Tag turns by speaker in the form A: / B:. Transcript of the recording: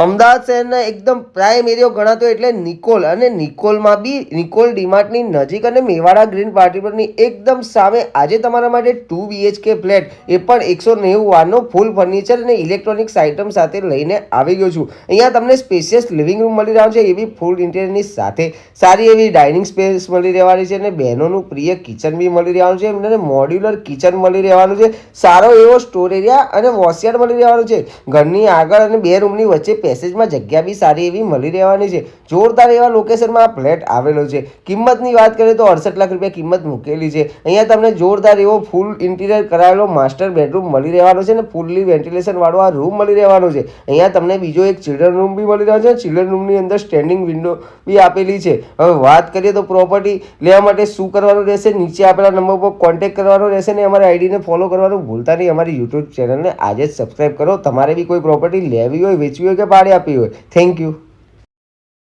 A: અમદાવાદ શહેરના એકદમ પ્રાઇમ એરિયો ગણાતો એટલે નિકોલ અને નિકોલમાં બી નિકોલ ડીમાર્ટની નજીક અને મેવાડા ગ્રીન પાર્ટી પરની એકદમ સામે આજે તમારા માટે 2 BHK ફ્લેટ એ પણ 190 વારનો ફૂલ ફર્નિચર અને ઇલેક્ટ્રોનિક્સ આઇટમ સાથે લઈને આવી ગયો છું। અહીંયા તમને સ્પેશિયસ લિવિંગ રૂમ મળી રહ્યો છે, એવી ફૂલ ઇન્ટિરિયરની સાથે સારી એવી ડાઇનિંગ સ્પેસ મળી રહેવાની છે અને બહેનોનું પ્રિય કિચન બી મળી રહેવાનું છે અને મોડ્યુલર કિચન મળી રહેવાનું છે, સારો એવો સ્ટોર એરિયા અને વોશયાર્ડ મળી રહેવાનું છે। ઘરની આગળ અને 2 રૂમની વચ્ચે પેસેજમાં જગ્યા બી સારી એવી મળી રહેવાની છે। જોરદાર એવા લોકેશનમાં આ ફ્લેટ આવેલો છે। કિંમતની વાત કરીએ તો 68 લાખ રૂપિયા કિંમત મૂકેલી છે। અહીંયા તમને જોરદાર એવો ફૂલ ઇન્ટિરિયર કરાયેલો માસ્ટર બેડરૂમ મળી રહેવાનો છે અને ફૂલ્લી વેન્ટિલેશન વાળો આ રૂમ મળી રહેવાનો છે। અહીંયા તમને બીજો એક ચિલ્ડ્રન રૂમ બી મળી રહ્યો છે। ચિલ્ડ્રન રૂમની અંદર સ્ટેન્ડિંગ વિન્ડો બી આપેલી છે। હવે વાત કરીએ તો પ્રોપર્ટી લેવા માટે શું કરવાનું રહેશે, નીચે આપેલા નંબર પર કોન્ટેક્ટ કરવાનો રહેશે ને અમારી આઈડીને ફોલો કરવાનું ભૂલતા નહીં। અમારી યુટ્યુબ ચેનલને આજે જ સબસ્ક્રાઈબ કરો। તમારે બી કોઈ પ્રોપર્ટી લેવી હોય, વેચવી હોય કે ભાડે આપવી હોય। Thank you.